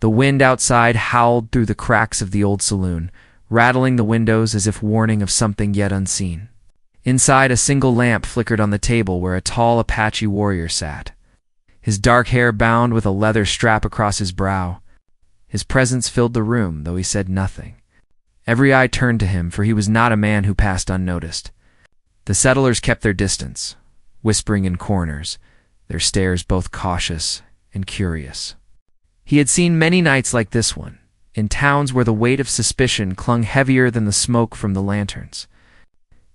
The wind outside howled through the cracks of the old saloon, rattling the windows as if warning of something yet unseen. Inside, a single lamp flickered on the table where a tall Apache warrior sat, his dark hair bound with a leather strap across his brow. His presence filled the room, though he said nothing. Every eye turned to him, for he was not a man who passed unnoticed. The settlers kept their distance, whispering in corners, their stares both cautious and curious. He had seen many nights like this one, in towns where the weight of suspicion clung heavier than the smoke from the lanterns.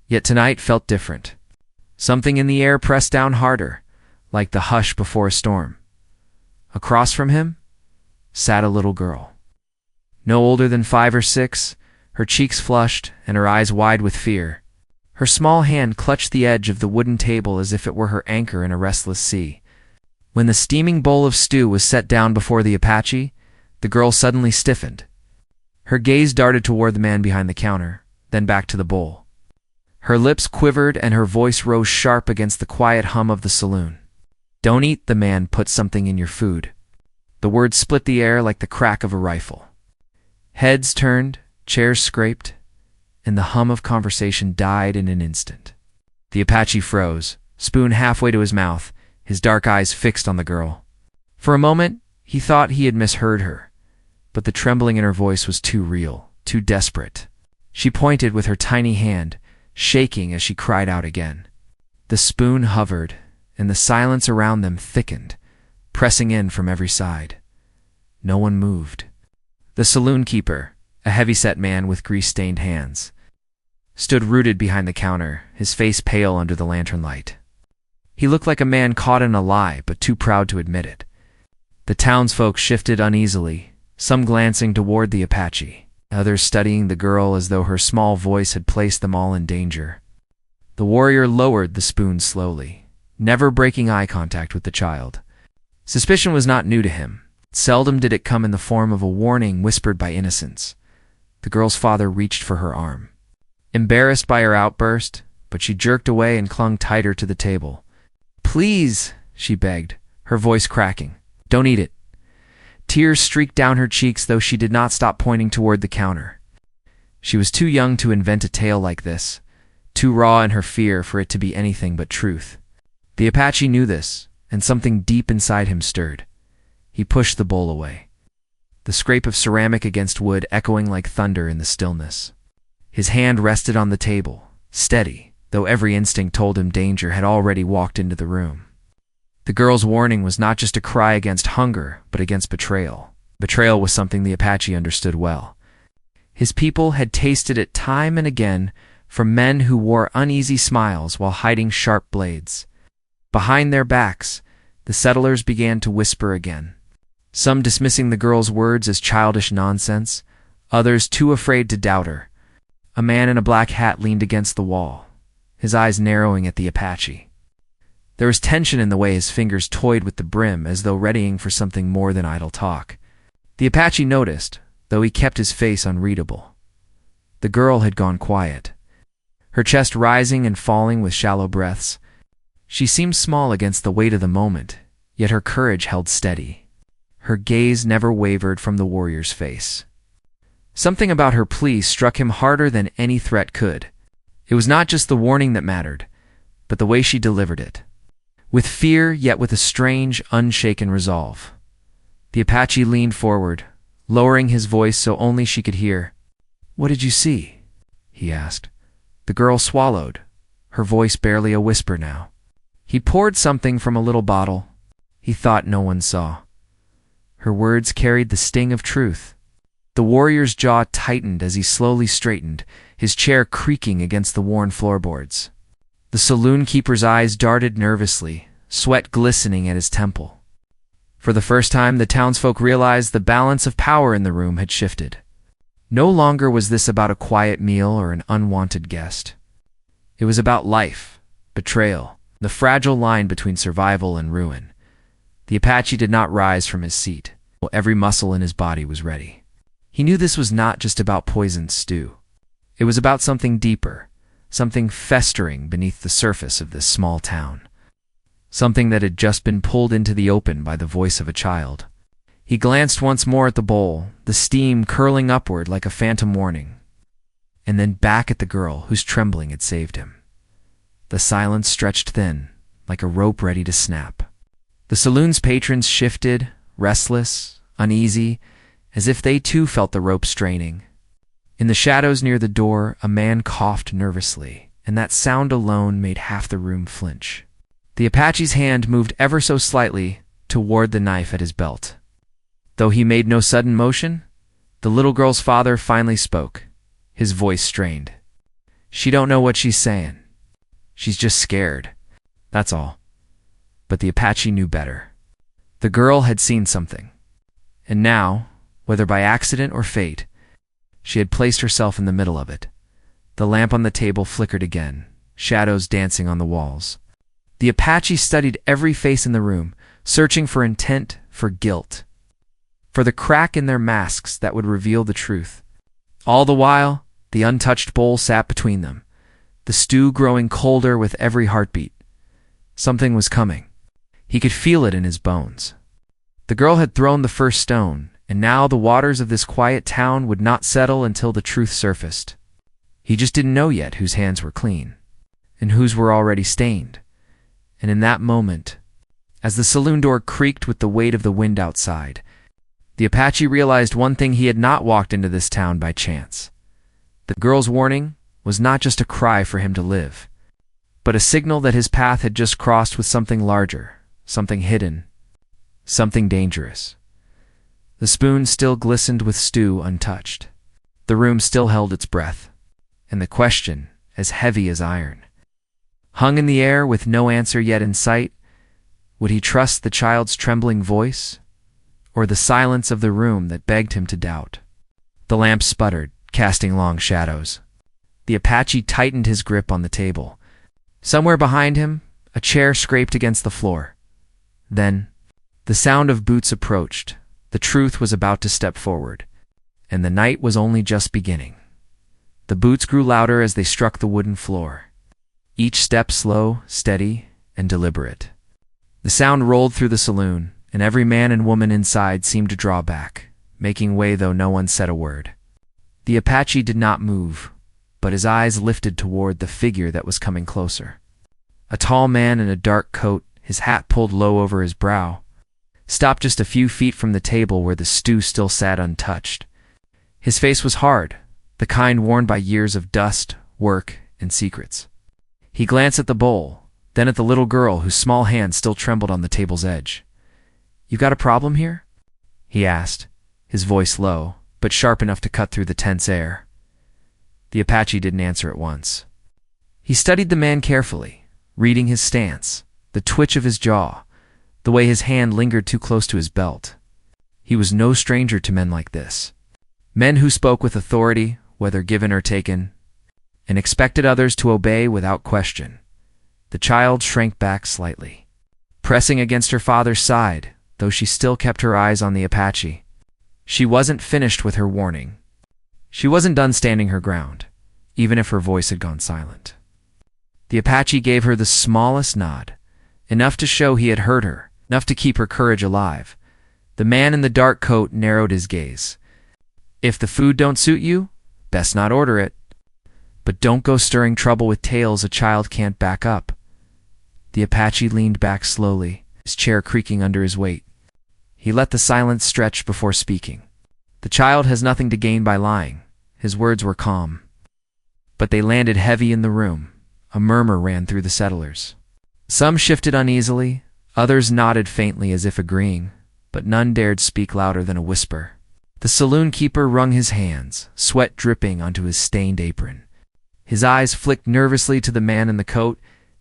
Yet tonight felt different. Something in the air pressed down harder, like the hush before a storm. Across from him sat a little girl. No older than 5 or 6, her cheeks flushed and her eyes wide with fear. Her small hand clutched the edge of the wooden table as if it were her anchor in a restless sea. When the steaming bowl of stew was set down before the Apache, the girl suddenly stiffened. Her gaze darted toward the man behind the counter, then back to the bowl. Her lips quivered and her voice rose sharp against the quiet hum of the saloon. "Don't eat," the man put something in your food. The words split the air like the crack of a rifle. Heads turned, chairs scraped, and the hum of conversation died in an instant. The Apache froze, spoon halfway to his mouth, his dark eyes fixed on the girl. For a moment, he thought he had misheard her, but the trembling in her voice was too real, too desperate. She pointed with her tiny hand, shaking as she cried out again. The spoon hovered, and the silence around them thickened, pressing in from every side. No one moved. The saloon keeper, a heavy-set man with grease-stained hands, stood rooted behind the counter, his face pale under the lantern light. He looked like a man caught in a lie, but too proud to admit it. The townsfolk shifted uneasily, some glancing toward the Apache, others studying the girl as though her small voice had placed them all in danger. The warrior lowered the spoon slowly, never breaking eye contact with the child. Suspicion was not new to him. Seldom did it come in the form of a warning whispered by innocence. The girl's father reached for her arm, embarrassed by her outburst, but she jerked away and clung tighter to the table. "Please," she begged, her voice cracking. "Don't eat it." Tears streaked down her cheeks, though she did not stop pointing toward the counter. She was too young to invent a tale like this, too raw in her fear for it to be anything but truth. The Apache knew this, and something deep inside him stirred. He pushed the bowl away, the scrape of ceramic against wood echoing like thunder in the stillness. His hand rested on the table, steady, though every instinct told him danger had already walked into the room. The girl's warning was not just a cry against hunger, but against betrayal. Betrayal was something the Apache understood well. His people had tasted it time and again from men who wore uneasy smiles while hiding sharp blades. Behind their backs, the settlers began to whisper again, some dismissing the girl's words as childish nonsense, others too afraid to doubt her. A man in a black hat leaned against the wall, his eyes narrowing at the Apache. There was tension in the way his fingers toyed with the brim, as though readying for something more than idle talk. The Apache noticed, though he kept his face unreadable. The girl had gone quiet, her chest rising and falling with shallow breaths. She seemed small against the weight of the moment, yet her courage held steady. Her gaze never wavered from the warrior's face. Something about her plea struck him harder than any threat could. It was not just the warning that mattered, but the way she delivered it. With fear, yet with a strange, unshaken resolve. The Apache leaned forward, lowering his voice so only she could hear. "What did you see?" he asked. The girl swallowed, her voice barely a whisper now. He poured something from a little bottle. He thought no one saw. Her words carried the sting of truth. The warrior's jaw tightened as he slowly straightened, his chair creaking against the worn floorboards. The saloon keeper's eyes darted nervously, sweat glistening at his temple. For the first time, the townsfolk realized the balance of power in the room had shifted. No longer was this about a quiet meal or an unwanted guest. It was about life, betrayal, the fragile line between survival and ruin. The Apache did not rise from his seat. Every muscle in his body was ready. He knew this was not just about poisoned stew. It was about something deeper, something festering beneath the surface of this small town. Something that had just been pulled into the open by the voice of a child. He glanced once more at the bowl, the steam curling upward like a phantom warning, and then back at the girl whose trembling had saved him. The silence stretched thin, like a rope ready to snap. The saloon's patrons shifted, restless, uneasy, as if they too felt the rope straining. In the shadows near the door, a man coughed nervously, and that sound alone made half the room flinch. The Apache's hand moved ever so slightly toward the knife at his belt. Though he made no sudden motion, the little girl's father finally spoke, his voice strained. "She don't know what she's saying. She's just scared. That's all." But the Apache knew better. The girl had seen something. And now, whether by accident or fate, she had placed herself in the middle of it. The lamp on the table flickered again, shadows dancing on the walls. The Apache studied every face in the room, searching for intent, for guilt, for the crack in their masks that would reveal the truth. All the while, the untouched bowl sat between them, the stew growing colder with every heartbeat. Something was coming. He could feel it in his bones. The girl had thrown the first stone, and now the waters of this quiet town would not settle until the truth surfaced. He just didn't know yet whose hands were clean, and whose were already stained. And in that moment, as the saloon door creaked with the weight of the wind outside, the Apache realized one thing: he had not walked into this town by chance. The girl's warning was not just a cry for him to live, but a signal that his path had just crossed with something larger, something hidden, something dangerous. The spoon still glistened with stew untouched. The room still held its breath, and the question, as heavy as iron, hung in the air with no answer yet in sight. Would he trust the child's trembling voice, or the silence of the room that begged him to doubt? The lamp sputtered, casting long shadows. The Apache tightened his grip on the table. Somewhere behind him, a chair scraped against the floor. Then, the sound of boots approached. The truth was about to step forward, and the night was only just beginning. The boots grew louder as they struck the wooden floor, each step slow, steady, and deliberate. The sound rolled through the saloon, and every man and woman inside seemed to draw back, making way though no one said a word. The Apache did not move, but his eyes lifted toward the figure that was coming closer. A tall man in a dark coat, his hat pulled low over his brow, stopped just a few feet from the table where the stew still sat untouched. His face was hard, the kind worn by years of dust, work, and secrets. He glanced at the bowl, then at the little girl whose small hand still trembled on the table's edge. "You got a problem here?" he asked, his voice low, but sharp enough to cut through the tense air. The Apache didn't answer at once. He studied the man carefully, reading his stance, the twitch of his jaw, the way his hand lingered too close to his belt. He was no stranger to men like this. Men who spoke with authority, whether given or taken, and expected others to obey without question. The child shrank back slightly, pressing against her father's side, though she still kept her eyes on the Apache. She wasn't finished with her warning. She wasn't done standing her ground, even if her voice had gone silent. The Apache gave her the smallest nod, enough to show he had heard her, enough to keep her courage alive. The man in the dark coat narrowed his gaze. "If the food don't suit you, best not order it. But don't go stirring trouble with tales a child can't back up." The Apache leaned back slowly, his chair creaking under his weight. He let the silence stretch before speaking. "The child has nothing to gain by lying." His words were calm, but they landed heavy in the room. A murmur ran through the settlers. Some shifted uneasily, others nodded faintly as if agreeing, but none dared speak louder than a whisper. The saloon keeper wrung his hands, sweat dripping onto his stained apron. His eyes flicked nervously to the man in the coat,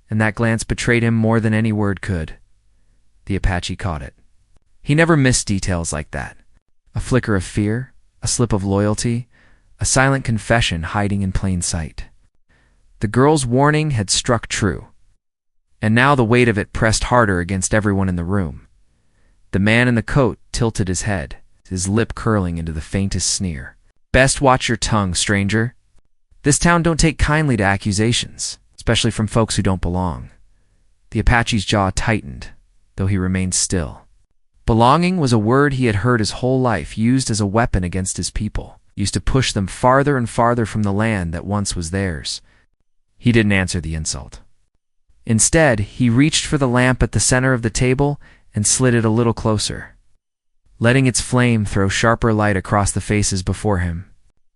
and that glance betrayed him more than any word could. The Apache caught it. He never missed details like that. A flicker of fear, a slip of loyalty, a silent confession hiding in plain sight. The girl's warning had struck true, and now the weight of it pressed harder against everyone in the room. The man in the coat tilted his head, his lip curling into the faintest sneer. "Best watch your tongue, stranger. This town don't take kindly to accusations, especially from folks who don't belong." The Apache's jaw tightened, though he remained still. Belonging was a word he had heard his whole life, used as a weapon against his people, used to push them farther and farther from the land that once was theirs. He didn't answer the insult. Instead, he reached for the lamp at the center of the table and slid it a little closer, letting its flame throw sharper light across the faces before him.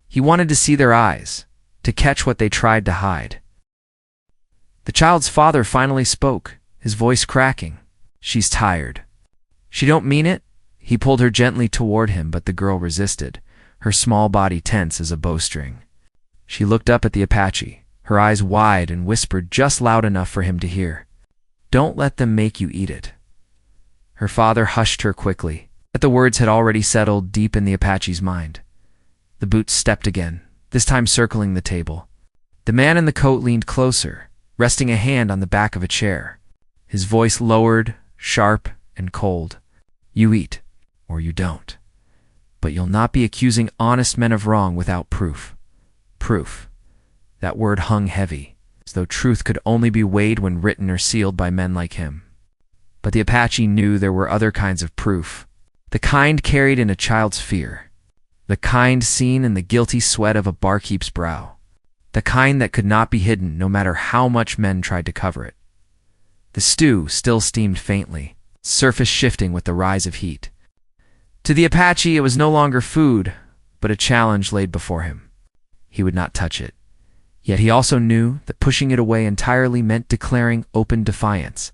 He wanted to see their eyes, to catch what they tried to hide. The child's father finally spoke, his voice cracking. "She's tired." "She don't mean it?" He pulled her gently toward him, but the girl resisted, her small body tense as a bowstring. She looked up at the Apache, her eyes wide, and whispered just loud enough for him to hear, "Don't let them make you eat it." Her father hushed her quickly, but the words had already settled deep in the Apache's mind. The boots stepped again, this time circling the table. The man in the coat leaned closer, resting a hand on the back of a chair. His voice lowered, sharp and cold. "You eat, or you don't. But you'll not be accusing honest men of wrong without proof." Proof. That word hung heavy, as though truth could only be weighed when written or sealed by men like him. But the Apache knew there were other kinds of proof, the kind carried in a child's fear, the kind seen in the guilty sweat of a barkeep's brow, the kind that could not be hidden no matter how much men tried to cover it. The stew still steamed faintly, surface shifting with the rise of heat. To the Apache, it was no longer food, but a challenge laid before him. He would not touch it. Yet he also knew that pushing it away entirely meant declaring open defiance.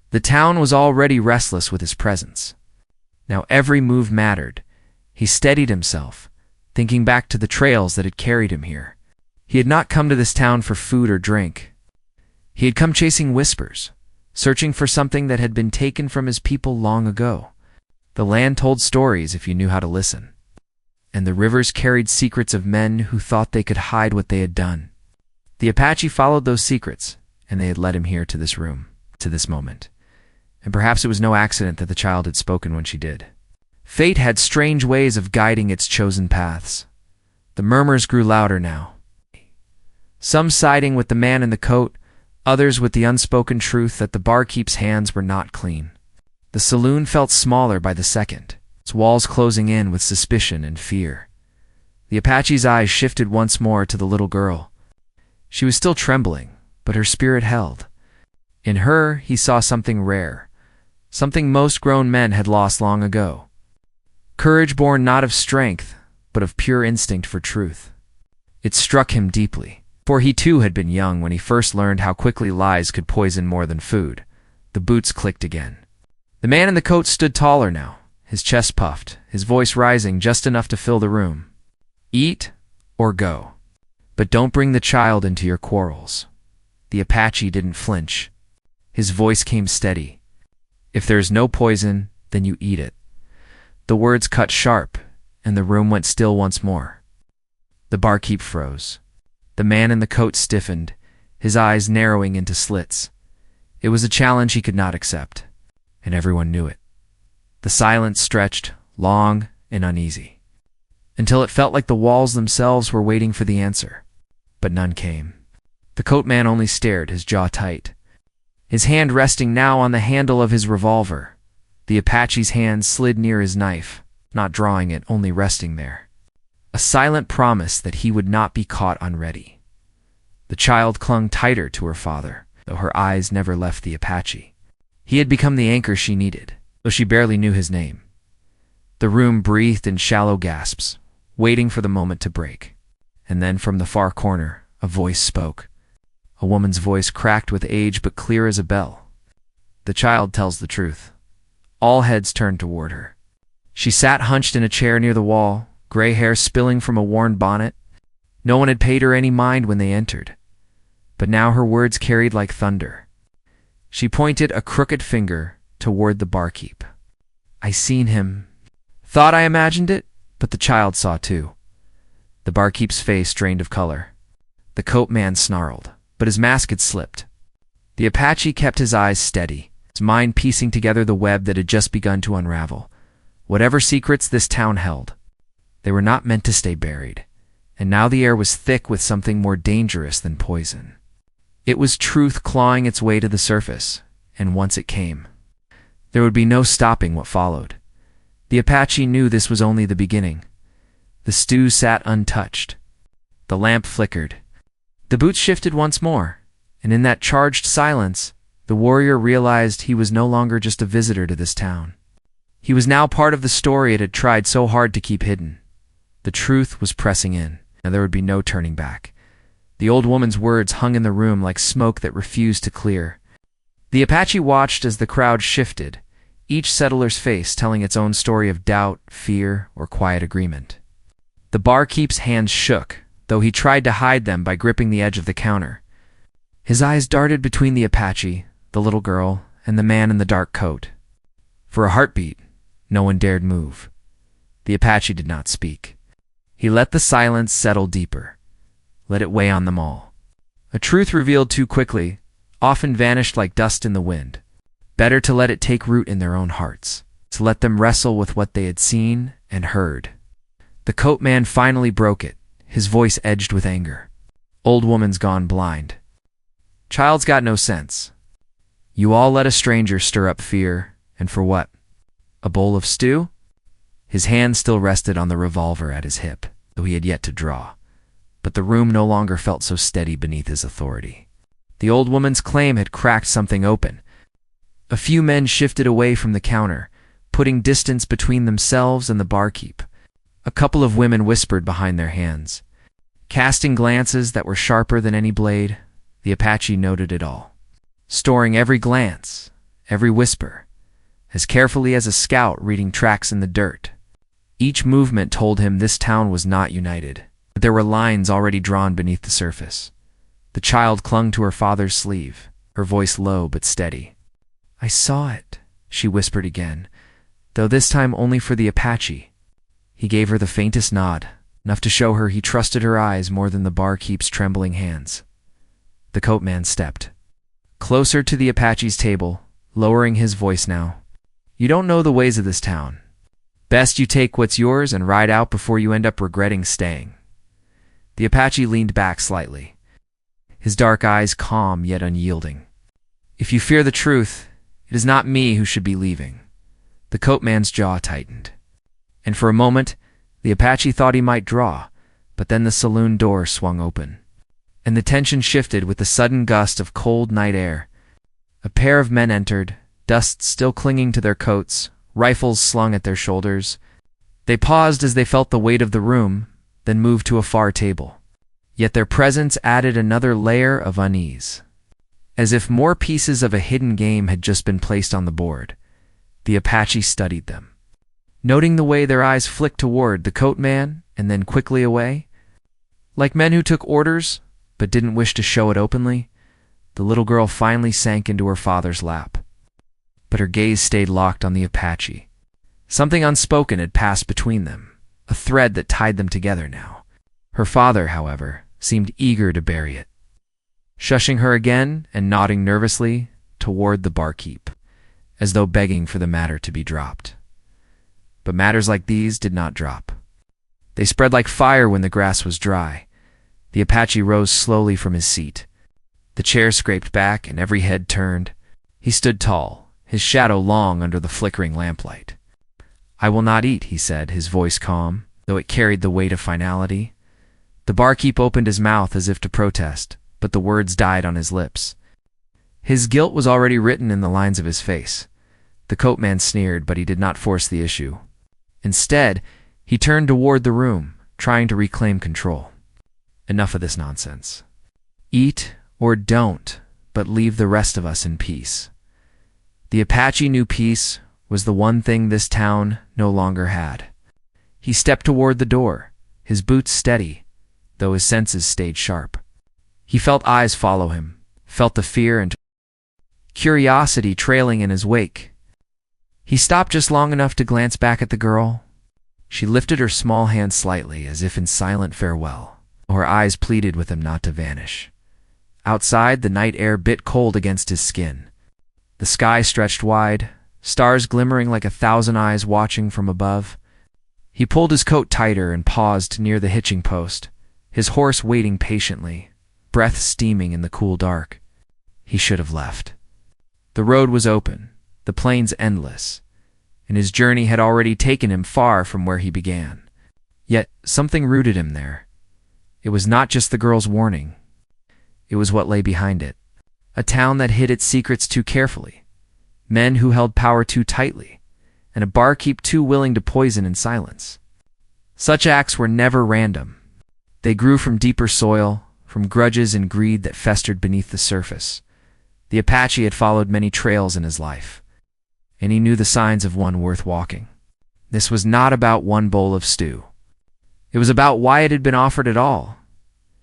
The town was already restless with his presence. Now every move mattered. He steadied himself, thinking back to the trails that had carried him here. He had not come to this town for food or drink. He had come chasing whispers, searching for something that had been taken from his people long ago. The land told stories if you knew how to listen, and the rivers carried secrets of men who thought they could hide what they had done. The Apache followed those secrets, and they had led him here to this room, to this moment. And perhaps it was no accident that the child had spoken when she did. Fate had strange ways of guiding its chosen paths. The murmurs grew louder now, some siding with the man in the coat, others with the unspoken truth that the barkeep's hands were not clean. The saloon felt smaller by the second, its walls closing in with suspicion and fear. The Apache's eyes shifted once more to the little girl. She was still trembling, but her spirit held. In her, he saw something rare, something most grown men had lost long ago. Courage born not of strength, but of pure instinct for truth. It struck him deeply, for he too had been young when he first learned how quickly lies could poison more than food. The boots clicked again. The man in the coat stood taller now, his chest puffed, his voice rising just enough to fill the room. "Eat or go. But don't bring the child into your quarrels." The Apache didn't flinch. His voice came steady. "If there is no poison, then you eat it." The words cut sharp, and the room went still once more. The barkeep froze. The man in the coat stiffened, his eyes narrowing into slits. It was a challenge he could not accept, and everyone knew it. The silence stretched, long and uneasy, until it felt like the walls themselves were waiting for the answer. But none came. The coat man only stared, his jaw tight, his hand resting now on the handle of his revolver. The Apache's hand slid near his knife, not drawing it, only resting there. A silent promise that he would not be caught unready. The child clung tighter to her father, though her eyes never left the Apache. He had become the anchor she needed, though she barely knew his name. The room breathed in shallow gasps, waiting for the moment to break. And then from the far corner, a voice spoke. A woman's voice cracked with age but clear as a bell. "The child tells the truth." All heads turned toward her. She sat hunched in a chair near the wall, gray hair spilling from a worn bonnet. No one had paid her any mind when they entered, but now her words carried like thunder. She pointed a crooked finger toward the barkeep. "I seen him. Thought I imagined it, but the child saw too." The barkeep's face drained of color. The coat man snarled, but his mask had slipped. The Apache kept his eyes steady, his mind piecing together the web that had just begun to unravel. Whatever secrets this town held, they were not meant to stay buried, and now the air was thick with something more dangerous than poison. It was truth clawing its way to the surface, and once it came, there would be no stopping what followed. The Apache knew this was only the beginning. The stew sat untouched. The lamp flickered. The boots shifted once more, and in that charged silence, the warrior realized he was no longer just a visitor to this town. He was now part of the story it had tried so hard to keep hidden. The truth was pressing in, and there would be no turning back. The old woman's words hung in the room like smoke that refused to clear. The Apache watched as the crowd shifted, each settler's face telling its own story of doubt, fear, or quiet agreement. The barkeep's hands shook, though he tried to hide them by gripping the edge of the counter. His eyes darted between the Apache, the little girl, and the man in the dark coat. For a heartbeat, no one dared move. The Apache did not speak. He let the silence settle deeper, let it weigh on them all. A truth revealed too quickly often vanished like dust in the wind. Better to let it take root in their own hearts, to let them wrestle with what they had seen and heard. The coat man finally broke it, his voice edged with anger. Old woman's gone blind. Child's got no sense. You all let a stranger stir up fear, and for what? A bowl of stew? His hand still rested on the revolver at his hip, though he had yet to draw. But the room no longer felt so steady beneath his authority. The old woman's claim had cracked something open. A few men shifted away from the counter, putting distance between themselves and the barkeep. A couple of women whispered behind their hands. Casting glances that were sharper than any blade, the Apache noted it all, storing every glance, every whisper, as carefully as a scout reading tracks in the dirt. Each movement told him this town was not united, but there were lines already drawn beneath the surface. The child clung to her father's sleeve, her voice low but steady. I saw it, she whispered again, though this time only for the Apache. He gave her the faintest nod, enough to show her he trusted her eyes more than the barkeep's trembling hands. The coat man stepped closer to the Apache's table, lowering his voice now. You don't know the ways of this town. Best you take what's yours and ride out before you end up regretting staying. The Apache leaned back slightly, his dark eyes calm yet unyielding. If you fear the truth, it is not me who should be leaving. The coat man's jaw tightened, and for a moment the Apache thought he might draw, but then the saloon door swung open, and the tension shifted with the sudden gust of cold night air. A pair of men entered, dust still clinging to their coats, rifles slung at their shoulders. They paused as they felt the weight of the room, then moved to a far table. Yet their presence added another layer of unease. As if more pieces of a hidden game had just been placed on the board, the Apache studied them, noting the way their eyes flicked toward the coat man and then quickly away. Like men who took orders but didn't wish to show it openly, the little girl finally sank into her father's lap. But her gaze stayed locked on the Apache. Something unspoken had passed between them, a thread that tied them together now. Her father, however, seemed eager to bury it, shushing her again and nodding nervously toward the barkeep, as though begging for the matter to be dropped. But matters like these did not drop. They spread like fire when the grass was dry. The Apache rose slowly from his seat. The chair scraped back and every head turned. He stood tall, his shadow long under the flickering lamplight. I will not eat, he said, his voice calm, though it carried the weight of finality. The barkeep opened his mouth as if to protest, but the words died on his lips. His guilt was already written in the lines of his face. The coat man sneered, but he did not force the issue. Instead, he turned toward the room, trying to reclaim control. Enough of this nonsense. Eat or don't, but leave the rest of us in peace. The Apache knew peace was the one thing this town no longer had. He stepped toward the door, his boots steady, though his senses stayed sharp. He felt eyes follow him, felt the fear and curiosity trailing in his wake. He stopped just long enough to glance back at the girl. She lifted her small hand slightly, as if in silent farewell. Her eyes pleaded with him not to vanish. Outside, the night air bit cold against his skin. The sky stretched wide, stars glimmering like 1,000 eyes watching from above. He pulled his coat tighter and paused near the hitching post, his horse waiting patiently, breath steaming in the cool dark. He should have left. The road was open, the plains endless. and his journey had already taken him far from where he began. Yet something rooted him there. It was not just the girl's warning. It was what lay behind it. A town that hid its secrets too carefully, men who held power too tightly, and a barkeep too willing to poison in silence. Such acts were never random. They grew from deeper soil, from grudges and greed that festered beneath the surface. The Apache had followed many trails in his life, and he knew the signs of one worth walking. This was not about one bowl of stew. It was about why it had been offered at all.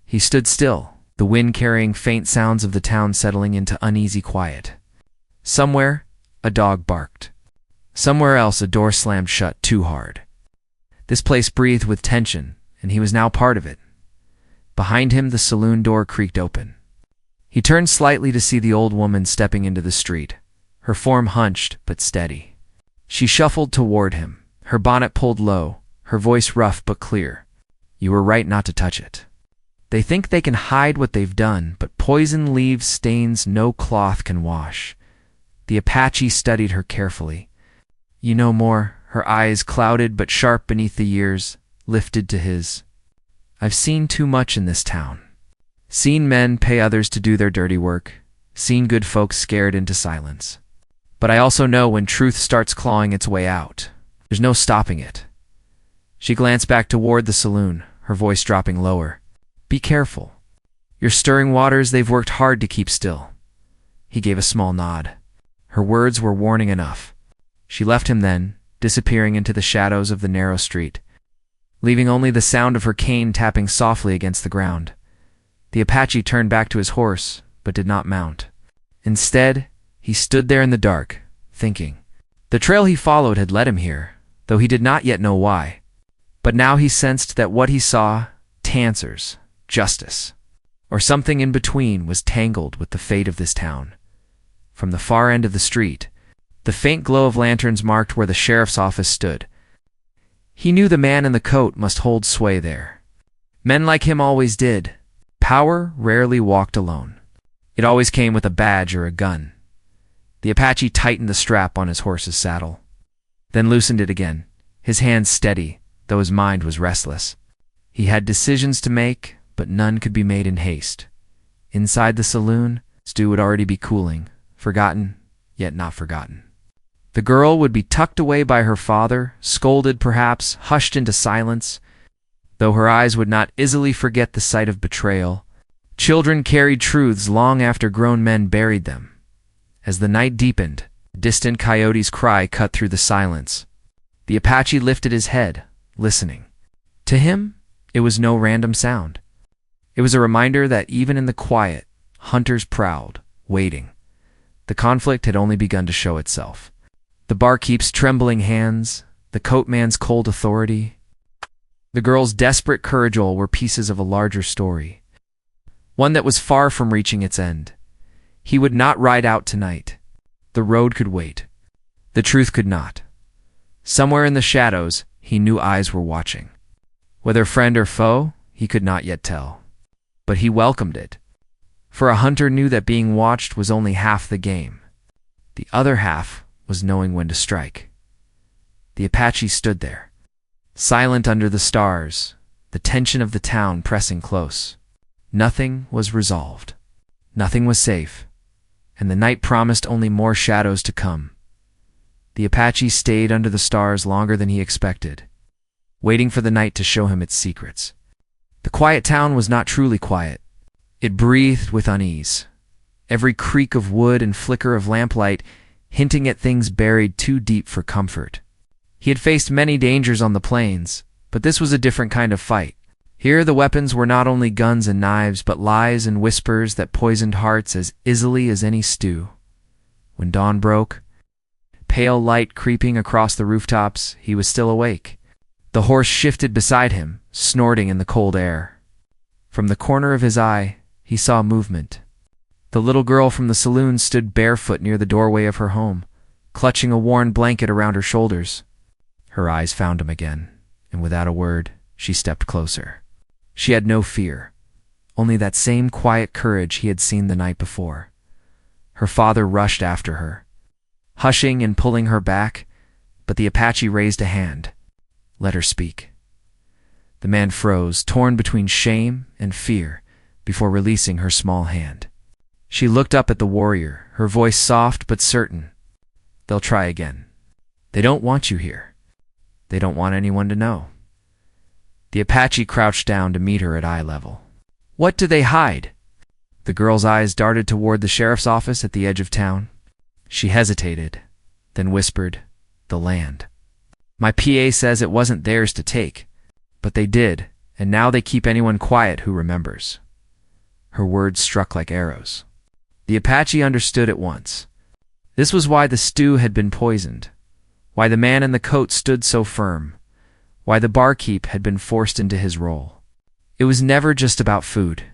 He stood still, the wind carrying faint sounds of the town settling into uneasy quiet. Somewhere, a dog barked. Somewhere else, a door slammed shut too hard. This place breathed with tension, and he was now part of it. Behind him, the saloon door creaked open. He turned slightly to see the old woman stepping into the street, her form hunched but steady. She shuffled toward him, her bonnet pulled low, her voice rough but clear. "You were right not to touch it. They think they can hide what they've done, but poison leaves stains no cloth can wash." The Apache studied her carefully. "You know more," her eyes clouded but sharp beneath the years, lifted to his. "I've seen too much in this town. Seen men pay others to do their dirty work, seen good folks scared into silence. But I also know when truth starts clawing its way out, there's no stopping it." She glanced back toward the saloon, her voice dropping lower. "Be careful. You're stirring waters they've worked hard to keep still." He gave a small nod. Her words were warning enough. She left him then, disappearing into the shadows of the narrow street, leaving only the sound of her cane tapping softly against the ground. The Apache turned back to his horse, but did not mount. Instead, he stood there in the dark, thinking. The trail he followed had led him here, though he did not yet know why. But now he sensed that what he saw, answers, justice, or something in between, was tangled with the fate of this town. From the far end of the street, the faint glow of lanterns marked where the sheriff's office stood. He knew the man in the coat must hold sway there. Men like him always did. Power rarely walked alone. It always came with a badge or a gun. The Apache tightened the strap on his horse's saddle, then loosened it again, his hands steady, though his mind was restless. He had decisions to make, but none could be made in haste. Inside the saloon, stew would already be cooling, forgotten, yet not forgotten. The girl would be tucked away by her father, scolded perhaps, hushed into silence, though her eyes would not easily forget the sight of betrayal. Children carried truths long after grown men buried them. As the night deepened, a distant coyote's cry cut through the silence. The Apache lifted his head, listening. To him, it was no random sound. It was a reminder that even in the quiet, hunters prowled, waiting. The conflict had only begun to show itself. The barkeep's trembling hands, the coatman's cold authority, the girl's desperate courage all were pieces of a larger story, one that was far from reaching its end. He would not ride out tonight. The road could wait. The truth could not. Somewhere in the shadows, he knew eyes were watching. Whether friend or foe, he could not yet tell. But he welcomed it. For a hunter knew that being watched was only half the game. The other half was knowing when to strike. The Apache stood there, silent under the stars, the tension of the town pressing close. Nothing was resolved. Nothing was safe, and the night promised only more shadows to come. The Apache stayed under the stars longer than he expected, waiting for the night to show him its secrets. The quiet town was not truly quiet. It breathed with unease, every creak of wood and flicker of lamplight hinting at things buried too deep for comfort. He had faced many dangers on the plains, but this was a different kind of fight. Here the weapons were not only guns and knives, but lies and whispers that poisoned hearts as easily as any stew. When dawn broke, pale light creeping across the rooftops, he was still awake. The horse shifted beside him, snorting in the cold air. From the corner of his eye, he saw movement. The little girl from the saloon stood barefoot near the doorway of her home, clutching a worn blanket around her shoulders. Her eyes found him again, and without a word, she stepped closer. She had no fear, only that same quiet courage he had seen the night before. Her father rushed after her, hushing and pulling her back, but the Apache raised a hand. Let her speak. The man froze, torn between shame and fear, before releasing her small hand. She looked up at the warrior, her voice soft but certain. They'll try again. They don't want you here. They don't want anyone to know. The Apache crouched down to meet her at eye level. What do they hide? The girl's eyes darted toward the sheriff's office at the edge of town. She hesitated, then whispered, the land. My PA says it wasn't theirs to take, but they did, and now they keep anyone quiet who remembers. Her words struck like arrows. The Apache understood at once. This was why the stew had been poisoned, why the man in the coat stood so firm, why the barkeep had been forced into his role. It was never just about food.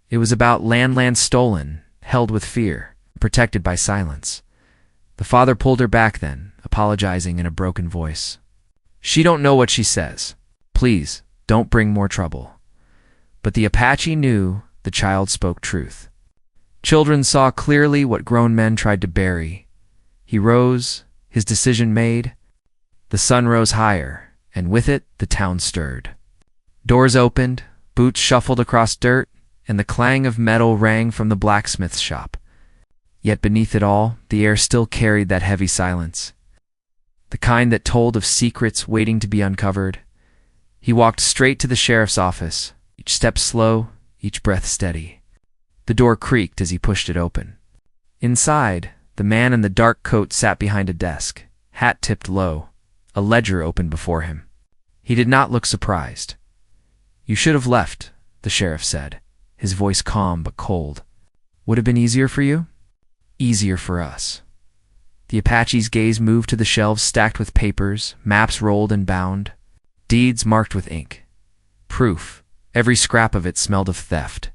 It was about land stolen, held with fear, protected by silence. The father pulled her back then, apologizing in a broken voice. She don't know what she says. Please, don't bring more trouble. But the Apache knew the child spoke truth. Children saw clearly what grown men tried to bury. He rose, his decision made. The sun rose higher, and with it the town stirred. Doors opened, boots shuffled across dirt, and the clang of metal rang from the blacksmith's shop. Yet beneath it all, the air still carried that heavy silence, the kind that told of secrets waiting to be uncovered. He walked straight to the sheriff's office, each step slow, each breath steady. The door creaked as he pushed it open. Inside, the man in the dark coat sat behind a desk, hat tipped low, a ledger open before him. He did not look surprised. You should have left, the sheriff said, his voice calm but cold. Would have been easier for you? Easier for us. The Apache's gaze moved to the shelves stacked with papers, maps rolled and bound, deeds marked with ink. Proof. Every scrap of it smelled of theft.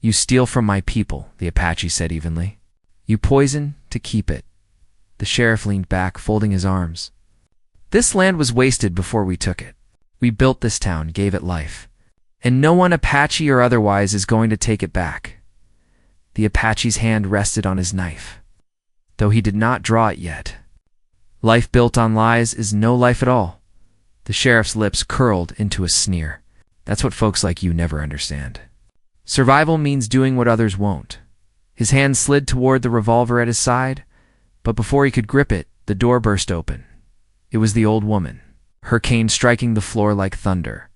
You steal from my people, the Apache said evenly. You poison to keep it. The sheriff leaned back, folding his arms. This land was wasted before we took it. We built this town, gave it life. And no one, Apache or otherwise, is going to take it back. The Apache's hand rested on his knife, though he did not draw it yet. Life built on lies is no life at all. The sheriff's lips curled into a sneer. That's what folks like you never understand. Survival means doing what others won't. His hand slid toward the revolver at his side, but before he could grip it, the door burst open. It was the old woman, her cane striking the floor like thunder.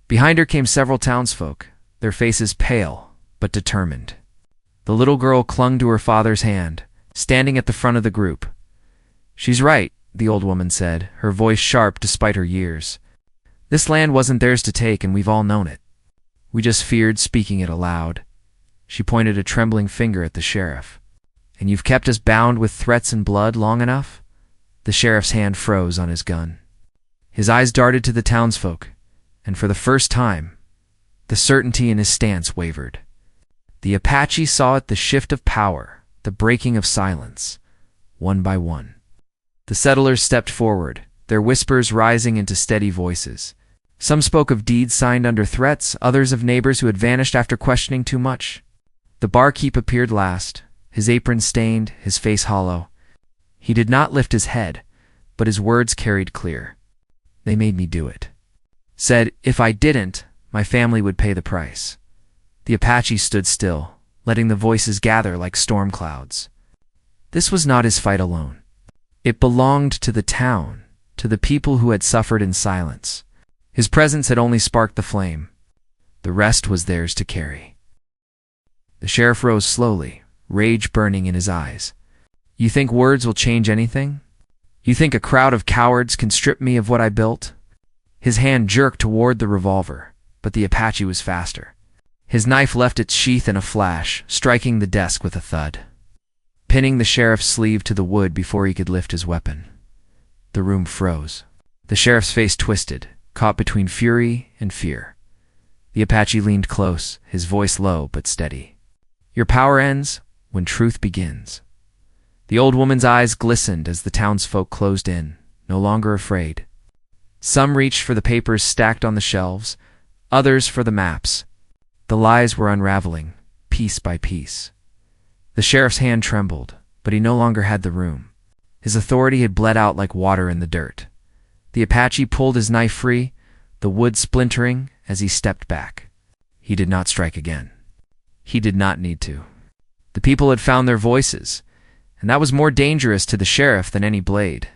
Behind her came several townsfolk, their faces pale but determined. The little girl clung to her father's hand, standing at the front of the group. She's right, the old woman said, her voice sharp despite her years. This land wasn't theirs to take, and we've all known it. We just feared speaking it aloud. She pointed a trembling finger at the sheriff. And you've kept us bound with threats and blood long enough? The sheriff's hand froze on his gun. His eyes darted to the townsfolk, and for the first time, the certainty in his stance wavered. The Apache saw it, the shift of power, the breaking of silence, one by one. The settlers stepped forward, their whispers rising into steady voices. Some spoke of deeds signed under threats, others of neighbors who had vanished after questioning too much. The barkeep appeared last, his apron stained, his face hollow. He did not lift his head, but his words carried clear. They made me do it. Said, if I didn't, my family would pay the price. The Apache stood still, letting the voices gather like storm clouds. This was not his fight alone. It belonged to the town, to the people who had suffered in silence. His presence had only sparked the flame. The rest was theirs to carry. The sheriff rose slowly, rage burning in his eyes. You think words will change anything? You think a crowd of cowards can strip me of what I built? His hand jerked toward the revolver, but the Apache was faster. His knife left its sheath in a flash, striking the desk with a thud, pinning the sheriff's sleeve to the wood before he could lift his weapon. The room froze. The sheriff's face twisted, caught between fury and fear. The Apache leaned close, his voice low but steady. Your power ends when truth begins. The old woman's eyes glistened as the townsfolk closed in, no longer afraid. Some reached for the papers stacked on the shelves, others for the maps. The lies were unraveling, piece by piece. The sheriff's hand trembled, but he no longer had the room. His authority had bled out like water in the dirt. The Apache pulled his knife free, the wood splintering as he stepped back. He did not strike again. He did not need to. The people had found their voices, and that was more dangerous to the sheriff than any blade.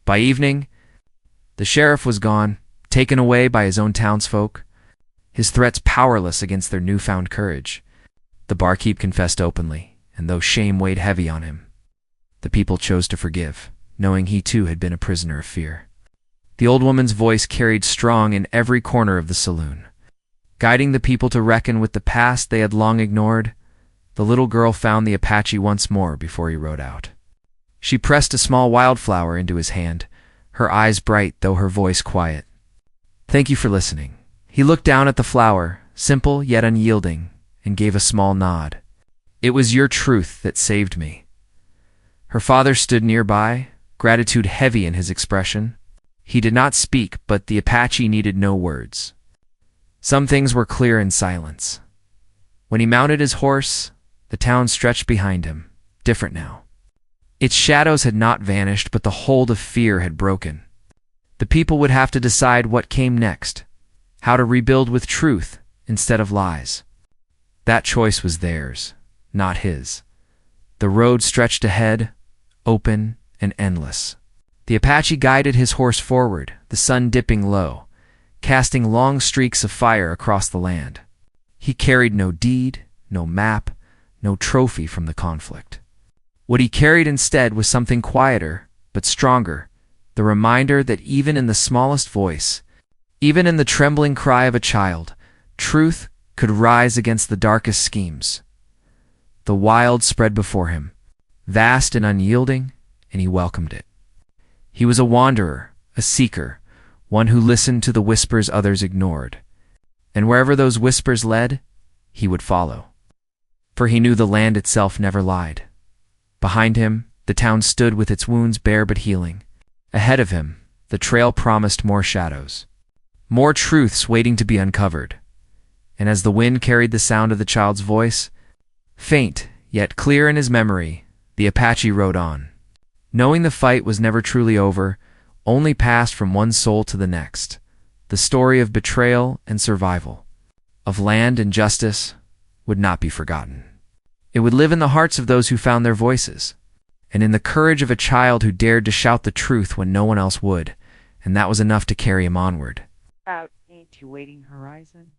By evening, the sheriff was gone, taken away by his own townsfolk, his threats powerless against their newfound courage. The barkeep confessed openly, and though shame weighed heavy on him, the people chose to forgive, knowing he too had been a prisoner of fear. The old woman's voice carried strong in every corner of the saloon, guiding the people to reckon with the past they had long ignored. The little girl found the Apache once more before he rode out. She pressed a small wildflower into his hand, her eyes bright though her voice quiet. "Thank you for listening." He looked down at the flower, simple yet unyielding, and gave a small nod. "It was your truth that saved me." Her father stood nearby, gratitude heavy in his expression. He did not speak, but the Apache needed no words. Some things were clear in silence. When he mounted his horse, the town stretched behind him, different now. Its shadows had not vanished, but the hold of fear had broken. The people would have to decide what came next, how to rebuild with truth instead of lies. That choice was theirs, not his. The road stretched ahead, open and endless. The Apache guided his horse forward, the sun dipping low, casting long streaks of fire across the land. He carried no deed, no map, no trophy from the conflict. What he carried instead was something quieter, but stronger, the reminder that even in the smallest voice, even in the trembling cry of a child, truth could rise against the darkest schemes. The wild spread before him, vast and unyielding, and he welcomed it. He was a wanderer, a seeker, one who listened to the whispers others ignored. And wherever those whispers led, he would follow. For he knew the land itself never lied. Behind him, the town stood with its wounds bare but healing. Ahead of him, the trail promised more shadows, more truths waiting to be uncovered. And as the wind carried the sound of the child's voice, faint yet clear in his memory, the Apache rode on, knowing the fight was never truly over, only passed from one soul to the next. The story of betrayal and survival, of land and justice, would not be forgotten. It would live in the hearts of those who found their voices, and in the courage of a child who dared to shout the truth when no one else would, and that was enough to carry him onward. Out into waiting horizon.